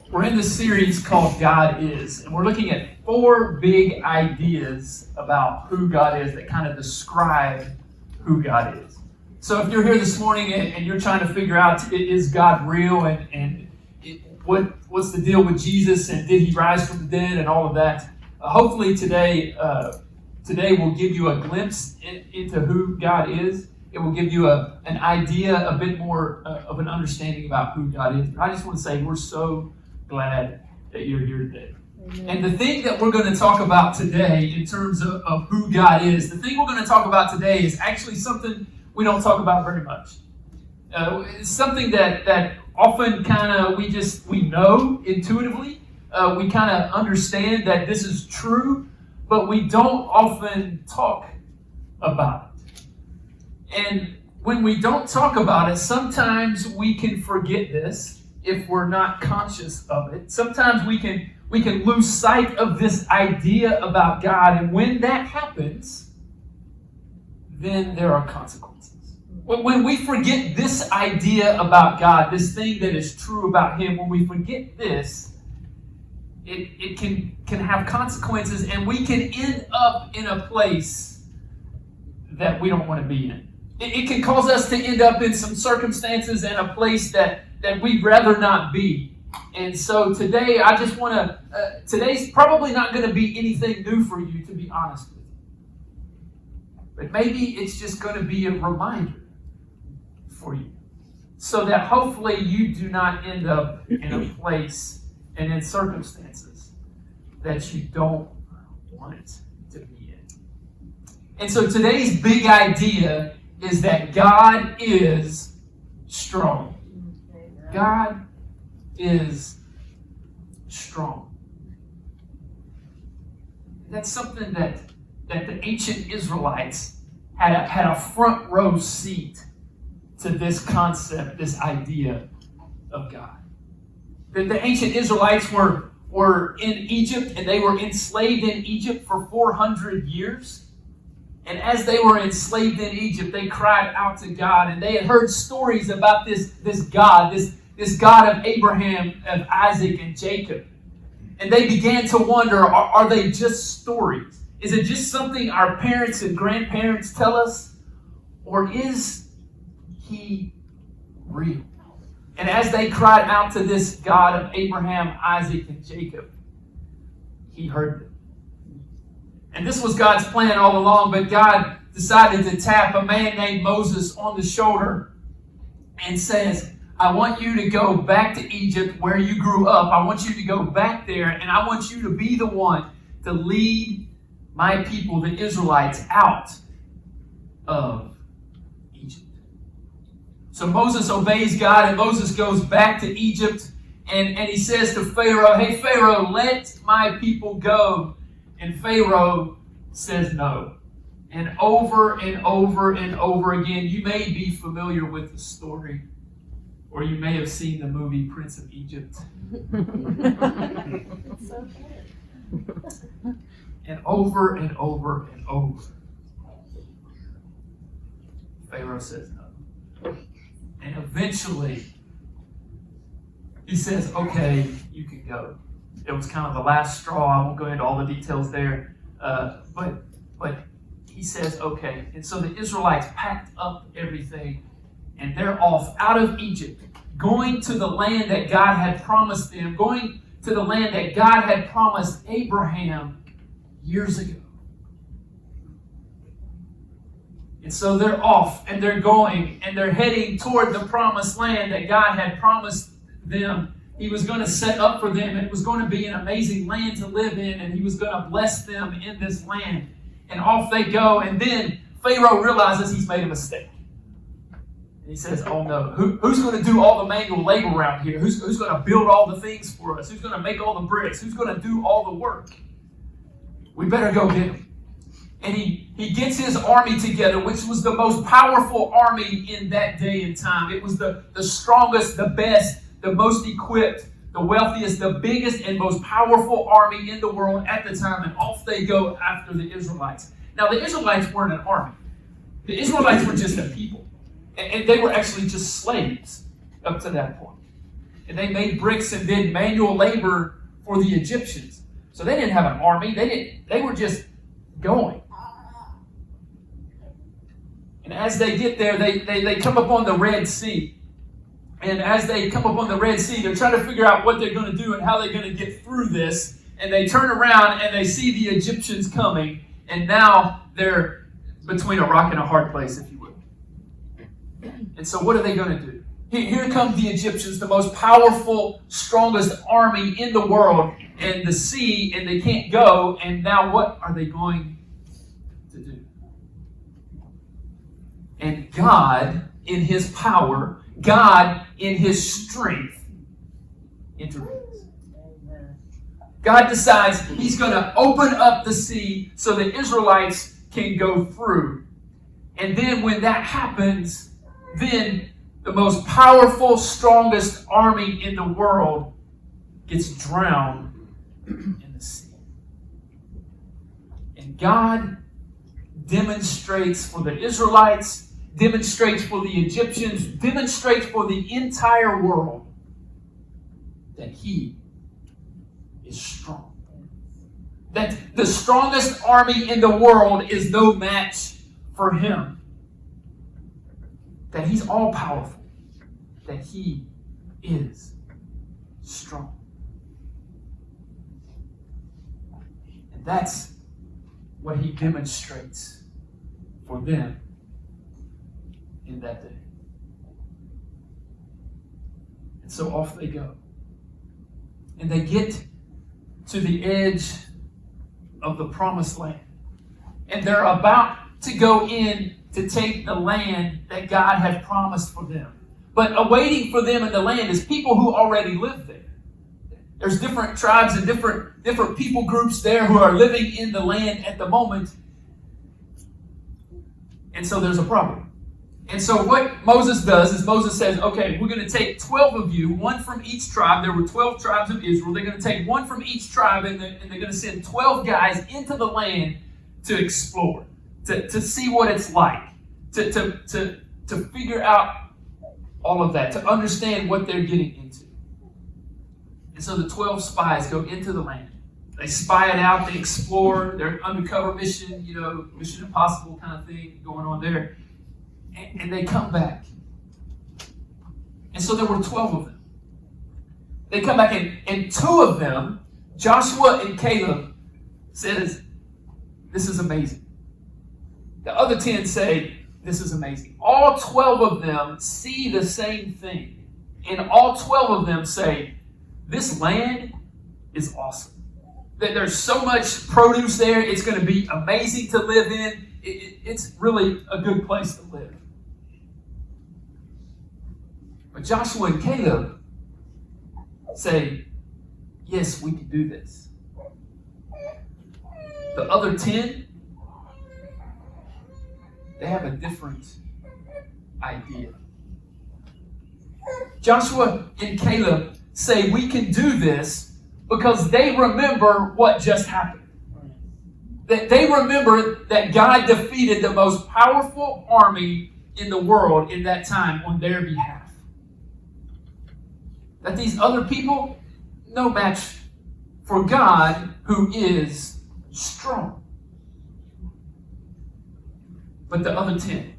We're in this series called God Is, and we're looking at 4 big ideas about who God is that kind of describe who God is. So if you're here this morning and you're trying to figure out, is God real, and what's the deal with Jesus, and did he rise from the dead, and all of that, hopefully today will give you a glimpse into who God is. It will give you an idea, a bit more of an understanding about who God is. But I just want to say we're so glad that you're here today. Amen. And the thing that we're going to talk about today in terms of who God is, the thing we're going to talk about today is actually something we don't talk about very much. It's something that often kind of we know intuitively. We kind of understand that this is true, but we don't often talk about it. And when we don't talk about it, sometimes we can forget this if we're not conscious of it. Sometimes we can lose sight of this idea about God, and when that happens, then there are consequences. When we forget this idea about God, this thing that is true about Him, when we forget this, it can have consequences, and we can end up in a place that we don't want to be in. It can cause us to end up in some circumstances and a place that we'd rather not be. And so today, I just want to, today's probably not going to be anything new for you, to be honest with you. But maybe it's just going to be a reminder for you, so that hopefully you do not end up in a place and in circumstances that you don't want to be in. And so today's big idea is that God is strong. God is strong. That's something that the ancient Israelites had a front row seat to this concept, this idea of God. The ancient Israelites were in Egypt, and they were enslaved in Egypt for 400 years. And as they were enslaved in Egypt, they cried out to God, and they had heard stories about this God, this God of Abraham, of Isaac, and Jacob. And they began to wonder, are they just stories? Is it just something our parents and grandparents tell us? Or is He real? And as they cried out to this God of Abraham, Isaac, and Jacob, He heard them. And this was God's plan all along, but God decided to tap a man named Moses on the shoulder and says, I want you to go back to Egypt where you grew up. I want you to go back there, and I want you to be the one to lead my people, the Israelites, out of Egypt. So Moses obeys God, and Moses goes back to Egypt, and he says to Pharaoh, hey, Pharaoh, let my people go. And Pharaoh says no. And over and over and over again, you may be familiar with the story, or you may have seen the movie Prince of Egypt. And over and over and over, Pharaoh says no. And eventually, he says, okay, you can go. It was kind of the last straw. I won't go into all the details there. But he says, okay. And so the Israelites packed up everything, and they're off out of Egypt, going to the land that God had promised them, going to the land that God had promised Abraham years ago. And so they're off, and they're going, and they're heading toward the promised land that God had promised them. He was going to set up for them, and it was going to be an amazing land to live in, and He was going to bless them in this land. And off they go, and then Pharaoh realizes he's made a mistake. And he says, oh no, who's going to do all the manual labor around here? Who's going to build all the things for us? Who's going to make all the bricks? Who's going to do all the work? We better go get him. And he gets his army together, which was the most powerful army in that day and time. It was the strongest, the best, the most equipped, the wealthiest, the biggest, and most powerful army in the world at the time. And off they go after the Israelites. Now, the Israelites weren't an army. The Israelites were just a people. And they were actually just slaves up to that point. and they made bricks and did manual labor for the Egyptians. So they didn't have an army. They were just going. And as they get there, they come upon the Red Sea. And as they come upon the Red Sea, they're trying to figure out what they're going to do and how they're going to get through this. And they turn around and they see the Egyptians coming. And now they're between a rock and a hard place, if you will. And so what are they going to do? Here come the Egyptians, the most powerful, strongest army in the world, and the sea, and they can't go. And now what are they going to do? And God, in His power, God, in His strength, intervenes. God decides He's going to open up the sea so the Israelites can go through. And then when that happens, then the most powerful, strongest army in the world gets drowned in the sea. And God demonstrates for the Israelites, demonstrates for the Egyptians, demonstrates for the entire world that He is strong. That the strongest army in the world is no match for Him. That He's all powerful. That He is strong. And that's what He demonstrates for them in that day. And so off they go. And they get to the edge of the promised land. And they're about to go in to take the land that God had promised for them. But awaiting for them in the land is people who already live there. There's different tribes and different people groups there who are living in the land at the moment. And so there's a problem. And so what Moses does is Moses says, okay, we're going to take 12 of you, one from each tribe. There were 12 tribes of Israel. They're going to take one from each tribe, and they're going to send 12 guys into the land to explore, to see what it's like, to figure out all of that, to understand what they're getting into. And so the 12 spies go into the land. They spy it out, they explore, their undercover mission, Mission Impossible kind of thing going on there. And they come back. And so there were 12 of them. They come back, and 2 of them, Joshua and Caleb, says, this is amazing. The other 10 say, this is amazing. All 12 of them see the same thing. And all 12 of them say, this land is awesome. That there's so much produce there. It's going to be amazing to live in. It's really a good place to live. But Joshua and Caleb say, yes, we can do this. The other 10, they have a different idea. Joshua and Caleb say we can do this because they remember what just happened. That they remember that God defeated the most powerful army in the world in that time on their behalf. That these other people, no match for God who is strong. But the other 10,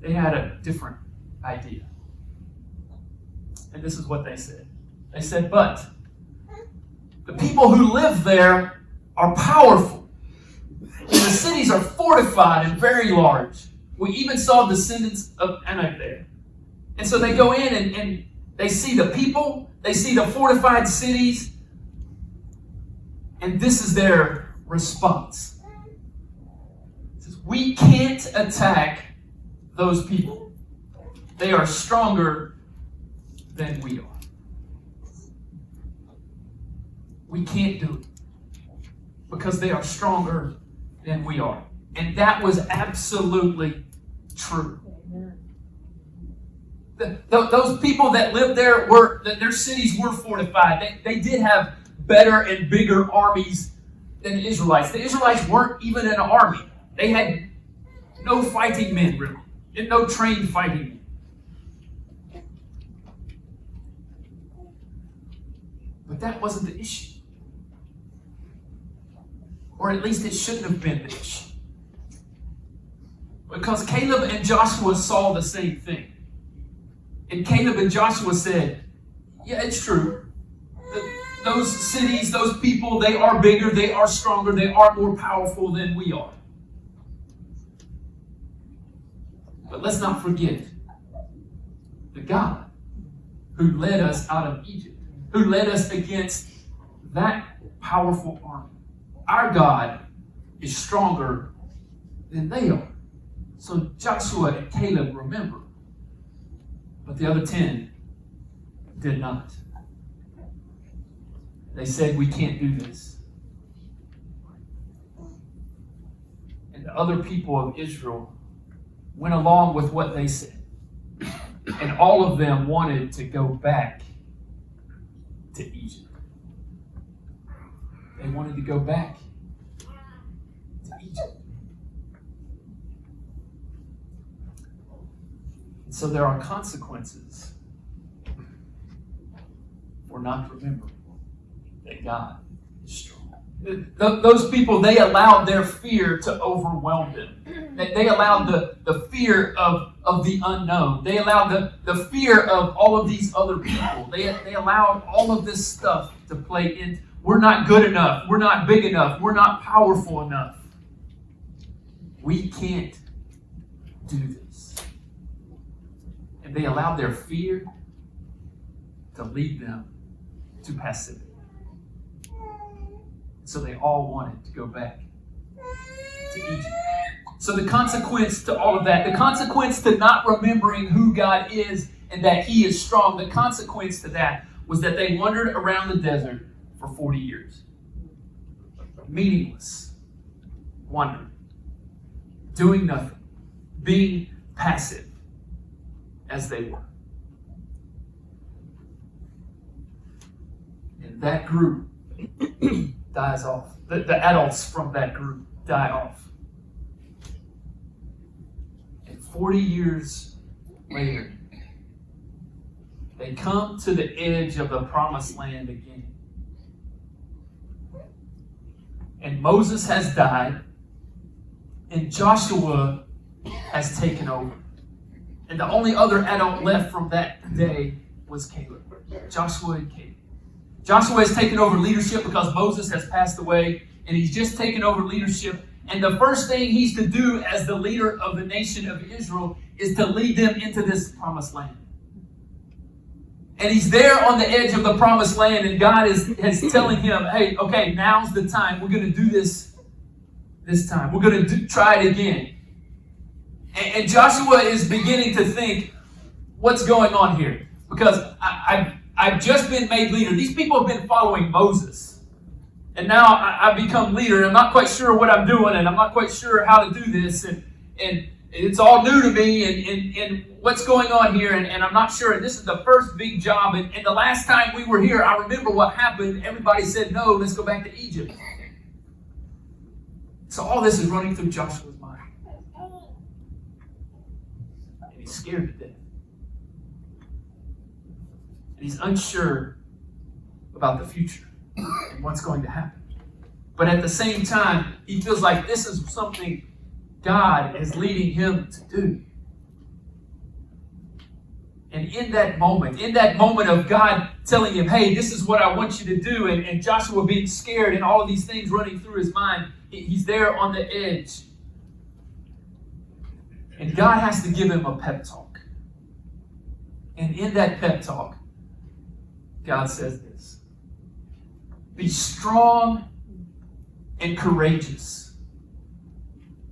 they had a different idea. And this is what they said. They said, but the people who live there are powerful. And the cities are fortified and very large. We even saw descendants of Anak there. And so they go in and they see the people, they see the fortified cities, and this is their response. It says, we can't attack those people. They are stronger than we are. We can't do it because they are stronger than we are. And that was absolutely true. Those people that lived there, their cities were fortified. They did have better and bigger armies than the Israelites. The Israelites weren't even an army. They had no fighting men, really. And no trained fighting men. But that wasn't the issue. Or at least it shouldn't have been the issue. Because Caleb and Joshua saw the same thing. And Caleb and Joshua said, yeah, it's true. Those cities, those people, they are bigger, they are stronger, they are more powerful than we are. But let's not forget the God who led us out of Egypt, who led us against that powerful army. Our God is stronger than they are. So Joshua and Caleb remember, but the other 10 did not. They said, we can't do this. And the other people of Israel went along with what they said. And all of them wanted to go back to Egypt. They wanted to go back to Egypt. And so there are consequences for not remembering that God is strong. Those people, they allowed their fear to overwhelm them. They allowed the fear of the unknown. They allowed the fear of all of these other people. They allowed all of this stuff to play in. We're not good enough. We're not big enough. We're not powerful enough. We can't do this. And they allowed their fear to lead them to passivity. So they all wanted to go back to Egypt. So the consequence to all of that, the consequence to not remembering who God is and that He is strong, the consequence to that was that they wandered around the desert for 40 years. Meaningless. Wandering. Doing nothing. Being passive as they were. And that group dies off. The adults from that group die off. And 40 years later, they come to the edge of the promised land again. And Moses has died, and Joshua has taken over. And the only other adult left from that day was Caleb. Joshua and Caleb. Joshua has taken over leadership because Moses has passed away, and he's just taken over leadership. And the first thing he's to do as the leader of the nation of Israel is to lead them into this promised land. And he's there on the edge of the promised land, and God is telling him, hey, okay, now's the time. We're going to do this time. We're going to try it again. And Joshua is beginning to think, what's going on here? Because I've just been made leader. These people have been following Moses. And now I've become leader, and I'm not quite sure what I'm doing, and I'm not quite sure how to do this, and it's all new to me, and what's going on here, and I'm not sure. And this is the first big job, and the last time we were here, I remember what happened. Everybody said, no, let's go back to Egypt. So all this is running through Joshua's mind. And he's scared to death. And he's unsure about the future and what's going to happen. But at the same time, he feels like this is something God is leading him to do. And in that moment of God telling him, hey, this is what I want you to do, and Joshua being scared and all of these things running through his mind, he's there on the edge. And God has to give him a pep talk. And in that pep talk, God says this: be strong and courageous,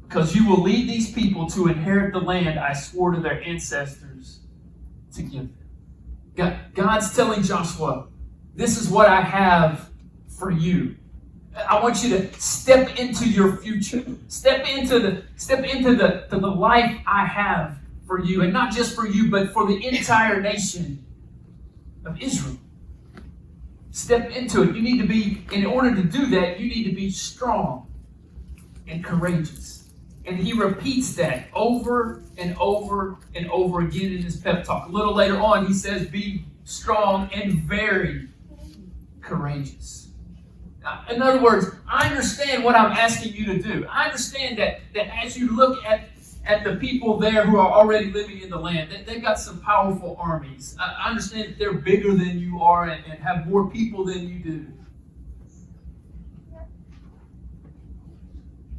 because you will lead these people to inherit the land I swore to their ancestors to give them. God's telling Joshua, this is what I have for you. I want you to step into your future. Step into the life I have for you, and not just for you, but for the entire nation of Israel. Step into it. You need to be, in order to do that, you need to be strong and courageous. And he repeats that over and over and over again in his pep talk. A little later on, he says, be strong and very courageous. In other words, I understand what I'm asking you to do. I understand that as you look at the people there who are already living in the land, that they've got some powerful armies. I understand that they're bigger than you are and have more people than you do.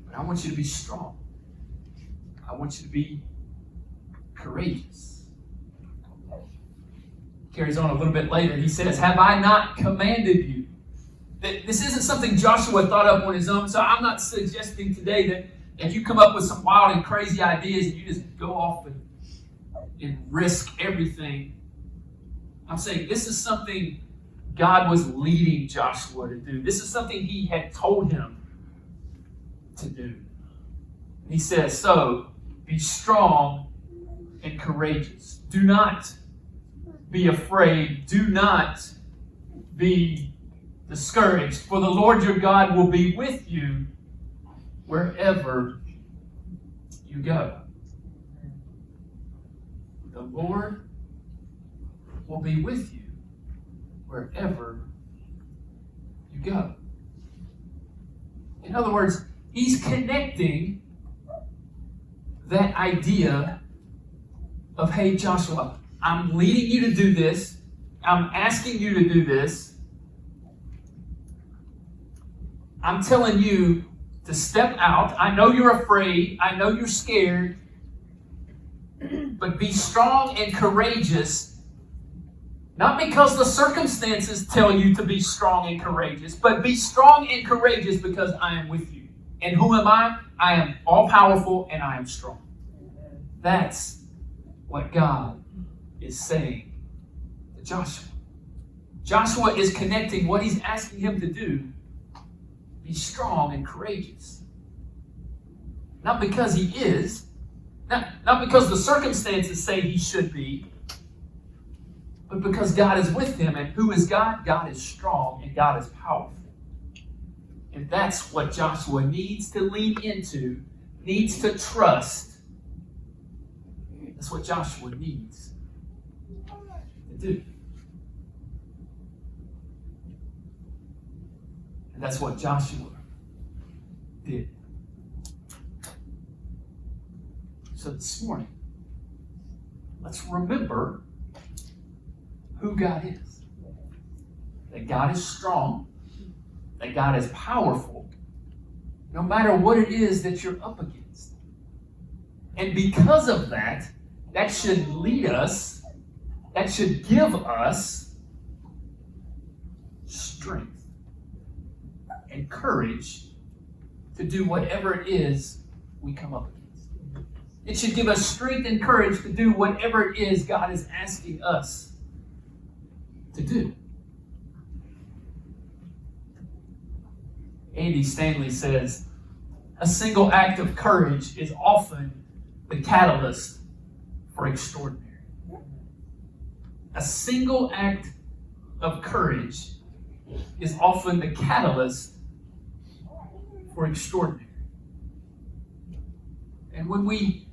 But I want you to be strong. I want you to be courageous. Carries on a little bit later. He says, have I not commanded you? This isn't something Joshua thought up on his own, so I'm not suggesting today that you come up with some wild and crazy ideas and you just go off and risk everything. I'm saying this is something God was leading Joshua to do. This is something he had told him to do. He says, so be strong and courageous. Do not be afraid. Do not be discouraged, for the Lord your God will be with you wherever you go. The Lord will be with you wherever you go. In other words, he's connecting that idea of, hey, Joshua, I'm leading you to do this. I'm asking you to do this. I'm telling you to step out. I know you're afraid. I know you're scared. But be strong and courageous. Not because the circumstances tell you to be strong and courageous, but be strong and courageous because I am with you. And who am I? I am all-powerful and I am strong. That's what God is saying to Joshua. Joshua is connecting what he's asking him to do. Be strong and courageous. Not because he is, not because the circumstances say he should be, but because God is with him. And who is God? God is strong and God is powerful. And that's what Joshua needs to lean into, needs to trust. That's what Joshua needs to do. And that's what Joshua did. So this morning, let's remember who God is. That God is strong. That God is powerful. No matter what it is that you're up against. And because of that, that should lead us, that should give us strength and courage to do whatever it is we come up against. It should give us strength and courage to do whatever it is God is asking us to do. Andy Stanley says, a single act of courage is often the catalyst for extraordinary. A single act of courage is often the catalyst for extraordinary. And when we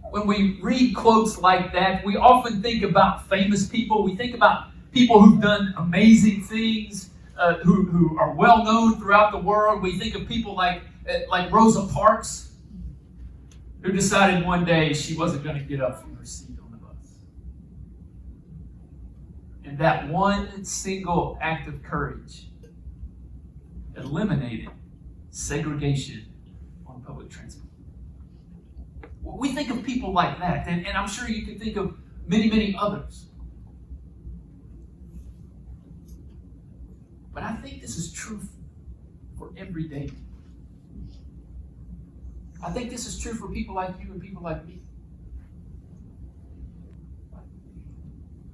read quotes like that, we often think about famous people. We think about people who've done amazing things, who are well known throughout the world. We think of people like Rosa Parks, who decided one day she wasn't going to get up from her seat on the bus. And that one single act of courage eliminated segregation on public transport. We think of people like that, and I'm sure you can think of many, many others. But I think this is true for every day. I think this is true for people like you and people like me.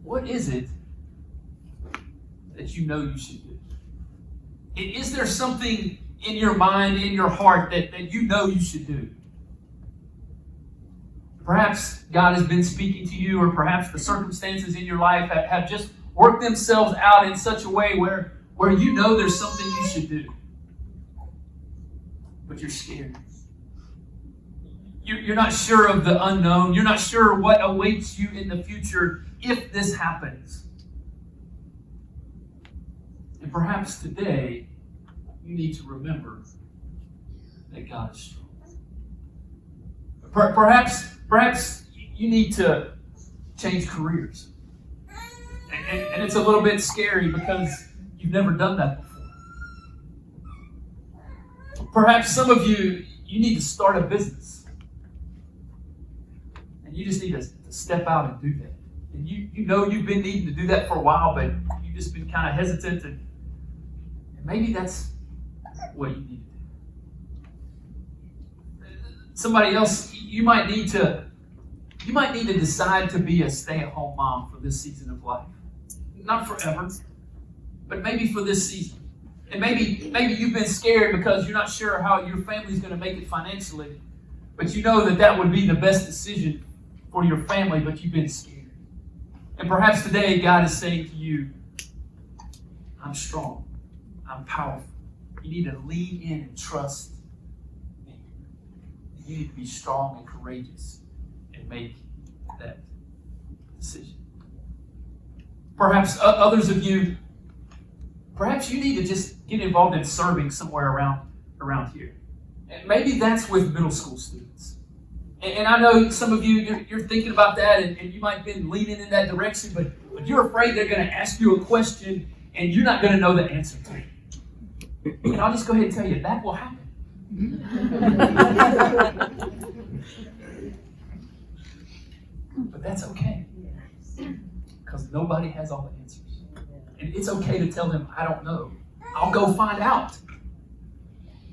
What is it that you know you should do? Is there something in your mind, in your heart, that you know you should do? Perhaps God has been speaking to you, or perhaps the circumstances in your life have just worked themselves out in such a way where you know there's something you should do, but you're scared. You're not sure of the unknown. You're not sure what awaits you in the future if this happens. And perhaps today you need to remember that God is strong. Perhaps you need to change careers. And it's a little bit scary because you've never done that before. Perhaps some of you need to start a business. And you just need to step out and do that. And you know you've been needing to do that for a while, but you've just been kind of hesitant. And maybe that's what you need to do. Somebody else, you might need to decide to be a stay-at-home mom for this season of life. Not forever, but maybe for this season. And maybe you've been scared because you're not sure how your family's going to make it financially, but you know that would be the best decision for your family, but you've been scared. And perhaps today God is saying to you, I'm strong. I'm powerful. You need to lean in and trust me. You need to be strong and courageous and make that decision. Perhaps others of you, perhaps you need to just get involved in serving somewhere around here. And maybe that's with middle school students. And I know some of you, you're thinking about that, and you might have been leaning in that direction, but you're afraid they're going to ask you a question and you're not going to know the answer to it. And I'll just go ahead and tell you, that will happen. But that's okay. Because nobody has all the answers. And it's okay to tell them, I don't know. I'll go find out.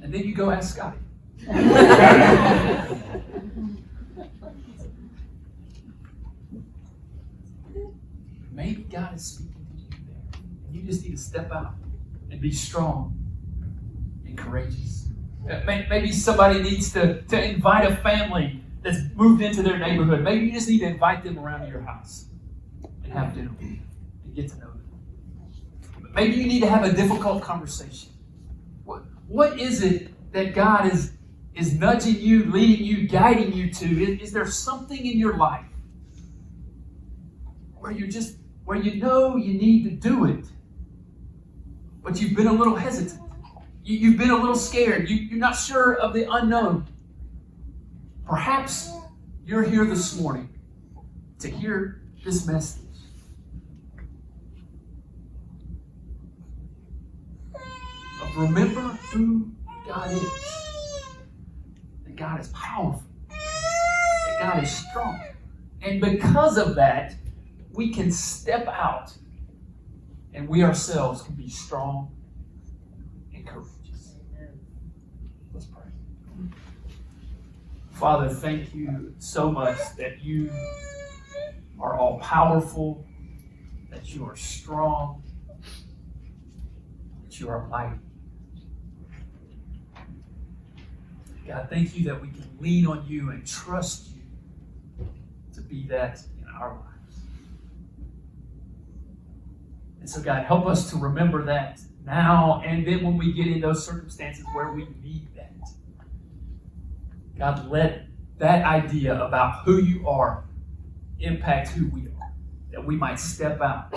And then you go ask Scotty. Maybe God is speaking to you there. And you just need to step out and be strong and courageous. Maybe somebody needs to invite a family that's moved into their neighborhood. Maybe you just need to invite them around to your house and have dinner with them and get to know them. Maybe you need to have a difficult conversation. What is it that God is nudging you, leading you, guiding you to? Is there something in your life where you know you need to do it, but you've been a little hesitant? You've been a little scared. You're not sure of the unknown. Perhaps you're here this morning to hear this message. Remember who God is. That God is powerful. That God is strong. And because of that, we can step out and we ourselves can be strong and courageous. Let's pray. Father, thank you so much that you are all powerful, that you are strong, that you are mighty. God, thank you that we can lean on you and trust you to be that in our lives. And so, God, help us to remember that now and then when we get in those circumstances where we need that. God, let that idea about who you are impact who we are, that we might step out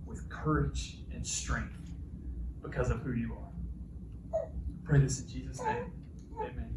with courage and strength because of who you are. I pray this in Jesus' name. Amen.